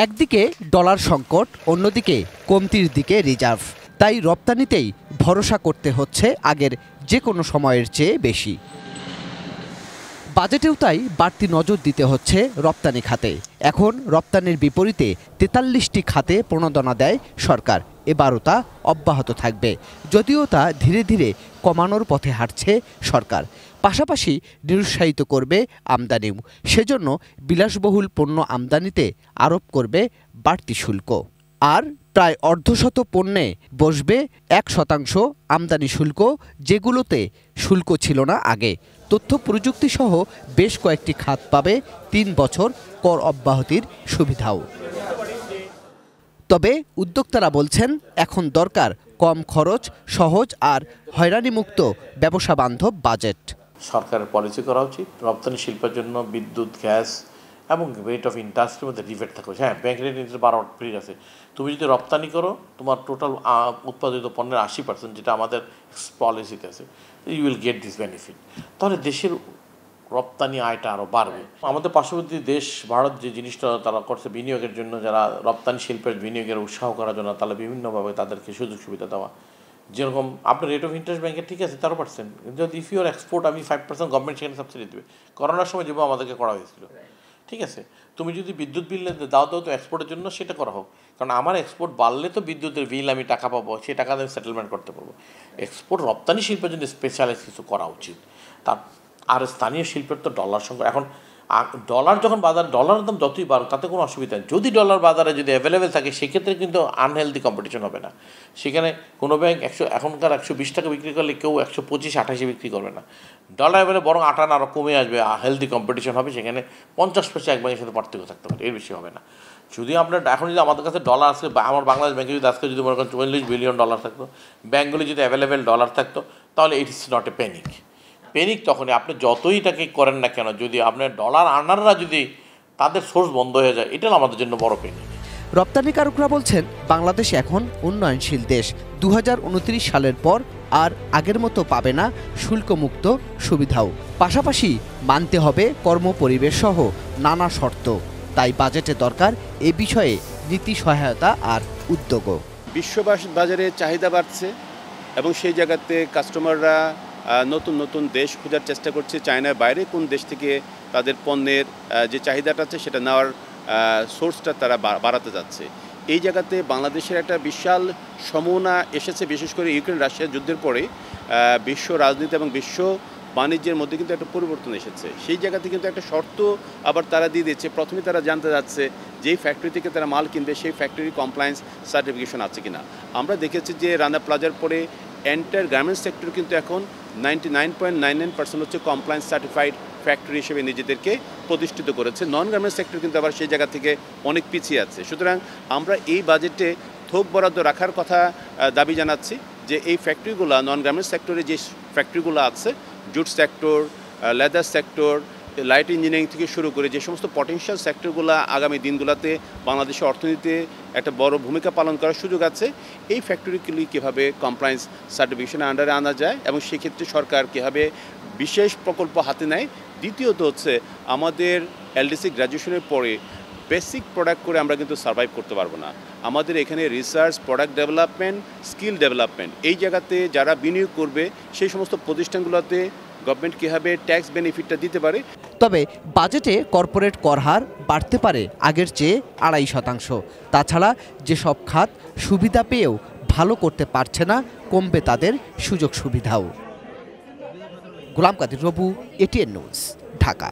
একদিকে ডলার সংকট, অন্যদিকে কমতির দিকে রিজার্ভ। তাই রপ্তানিতেই ভরসা করতে হচ্ছে আগের যে কোনো সময়ের চেয়ে বেশি। বাজেটেও তাই বাড়তি নজর দিতে হচ্ছে রপ্তানি খাতে। এখন রপ্তানির বিপরীতে ৪৩টি খাতে প্রণোদনা দেয় সরকার। এবারও তা অব্যাহত থাকবে, যদিও তা ধীরে ধীরে কমানোর পথে হাঁটছে সরকার। পাশাপাশি নিরুৎসাহিত করবে আমদানিও। সেজন্য বিলাসবহুল পণ্য আমদানিতে আরোপ করবে বাড়তি শুল্ক। আর প্রায় অর্ধশত পণ্যে বসবে ১% আমদানি শুল্ক, যেগুলোতে শুল্ক ছিল না আগে। তথ্য প্রযুক্তি সহ বেশ কয়েকটি খাত পাবে ৩ বছর কর অব্যাহতির সুবিধাও। তবে উদ্যোক্তারা বলছেন, এখন দরকার কম খরচ, সহজ আর হয়রানিমুক্ত ব্যবসা বান্ধব বাজেট। সরকারের পলিসি করা উচিত রপ্তানি শিল্পের জন্য বিদ্যুৎ, গ্যাস এবং রেট অফ ইন্টারেস্টের মধ্যে রিবেট থাকবে। হ্যাঁ, ব্যাংক রেট ইন্টারেস্ট 12 ফ্রি আছে। তুমি যদি রপ্তানি করো, তোমার টোটাল উৎপাদিত পণ্যের 80%, যেটা আমাদের পলিসিতে আছে, you will get this benefit. তাহলে দেশের রপ্তানি আয়টা আরও বাড়বে। আমাদের পার্শ্ববর্তী দেশ ভারত যে জিনিসটা তারা করছে বিনিয়োগের জন্য, যারা রপ্তানি শিল্পের বিনিয়োগের উৎসাহ করার জন্য তাহলে বিভিন্নভাবে তাদেরকে সুযোগ সুবিধা দেওয়া। যেরকম আপনার রেট অফ ইন্টারেস্ট ব্যাংকের ঠিক আছে 13%, যদি ইফ ইউর এক্সপোর্ট আমি 5%, গভর্নমেন্ট সেখানে সাবসিডি দেবে। করোনার সময় যেভাবে আমাদেরকে করা হয়েছিল, ঠিক আছে। তুমি যদি বিদ্যুৎ বিল দাও তো এক্সপোর্টের জন্য, সেটা করা হোক। কারণ আমার এক্সপোর্ট বাড়লে তো বিদ্যুতের বিল আমি টাকা পাবো, সেই টাকা আমি সেটেলমেন্ট করতে পারবো। এক্সপোর্ট রপ্তানি শিল্পের জন্য স্পেশালাইজ কিছু করা উচিত। আর স্থানীয় শিল্পের তো ডলার সংকট। এখন ডলার যখন ডলারের দাম যতই বাড়ুক তাতে কোনো অসুবিধা নেই। যদি ডলার বাজারে যদি অ্যাভেলেবেল থাকে, সেক্ষেত্রে কিন্তু আনহেলদি কম্পিটিশন হবে না। সেখানে কোনো ব্যাংক এখনকার 120 টাকা বিক্রি করলে কেউ 125-28 বিক্রি করবে না। ডলার অ্যাভেলে বরং 58 আরও কমে আসবে, হেলদি কম্পিটিশন হবে। সেখানে 50 পয়সা এক ব্যাংকের সাথে পার্থক্য থাকতে পারে, এর বেশি হবে না। যদি আপনার এখন যদি আমাদের কাছে ডলার আছে, আমার বাংলাদেশ ব্যাংকে যদি আজকে যদি মনে করেন 44 বিলিয়ন ডলার থাকতো, ব্যাংকগুলি যদি অ্যাভেলেবেল ডলার থাকতো, তাহলে ইট ইস নট এ প্যানিক। তখনই আপনি যতই টাকা করেন না কেন, যদি আপনার ডলার আর্নাররা যদি তাদের সোর্স বন্ধ হয়ে যায়, এটা আমাদের জন্য বড় পেনিক। রপ্তানিকারকরা বলছেন, বাংলাদেশ এখন উন্নয়নশীল দেশ। 2029 সালের পর আর আগের মতো পাবে না শুল্কমুক্ত সুবিধাও। পাশাপাশি মানতে হবে কর্মপরিবেশ সহ নানা শর্ত। তাই বাজেটে দরকার এ বিষয়ে নীতি সহায়তা আর উদ্যোগও। বাজারে চাহিদা বাড়ছে এবং সেই জায়গাতে কাস্টমাররা নতুন নতুন দেশ খোঁজার চেষ্টা করছে। চায়নার বাইরে কোন দেশ থেকে তাদের পণ্যের যে চাহিদাটা আছে সেটা নেওয়ার সোর্সটা তারা বাড়াতে যাচ্ছে। এই জায়গাতে বাংলাদেশের একটা বিশাল সম্ভাবনা এসেছে, বিশেষ করে ইউক্রেন রাশিয়া যুদ্ধের পরে বিশ্ব রাজনীতি এবং বিশ্ব বাণিজ্যের মধ্যে কিন্তু একটা পরিবর্তন এসেছে। সেই জায়গাতে কিন্তু একটা শর্ত আবার তারা দিয়ে দিচ্ছে। প্রথমে তারা জানতে যাচ্ছে যেই ফ্যাক্টরি থেকে তারা মাল কিনবে সেই ফ্যাক্টরি কমপ্লায়েন্স সার্টিফিকেশন আছে কিনা। আমরা দেখেছি যে রানা প্লাজার পরে এন্টায়ার গার্মেন্টস সেক্টর কিন্তু এখন 99.99% হচ্ছে কমপ্লায়েন্স সার্টিফাইড ফ্যাক্টরি হিসেবে নিজেদেরকে প্রতিষ্ঠিত করেছে। নন গার্মেন্টস সেক্টর কিন্তু আবার সেই জায়গা থেকে অনেক পিছিয়ে আছে। সুতরাং আমরা এই বাজেটে থোক বরাদ্দ রাখার কথা দাবি জানাচ্ছি, যে এই ফ্যাক্টরিগুলো নন গার্মেন্টস সেক্টরে যে ফ্যাক্টরিগুলো আছে, jute sector, leather sector, light engineering থেকে শুরু করে যে সমস্ত পটেনশিয়াল সেক্টরগুলো আগামী দিনগুলোতে বাংলাদেশের অর্থনীতিতে একটা বড় ভূমিকা পালন করার সুযোগ আছে, এই ফ্যাক্টরিগুলি কীভাবে কমপ্লায়েন্স সার্টিফিকেশনের আন্ডারে আনা যায় এবং সেক্ষেত্রে সরকার কীভাবে বিশেষ প্রকল্প হাতে নেয়। দ্বিতীয়ত হচ্ছে আমাদের এলডিসি গ্র্যাজুয়েশনের পরে বেসিক প্রোডাক্ট করে আমরা কিন্তু সার্ভাইভ করতে পারবো না। আমাদের এখানে research, product development, skill development, এই জায়গাতে যারা বিনিয়োগ করবে সেই সমস্ত প্রতিষ্ঠানগুলোতে গভর্নমেন্ট কীভাবে ট্যাক্স বেনিফিটটা দিতে পারে। তবে বাজেটে কর্পোরেট কর হার বাড়তে পারে আগের চেয়ে 2.5%। তাছাড়া যেসব খাত সুবিধা পেয়েও ভালো করতে পারছে না, কমবে তাদের সুযোগ সুবিধাও। গোলাম কাদের রবু, এটিএন নিউজ, ঢাকা।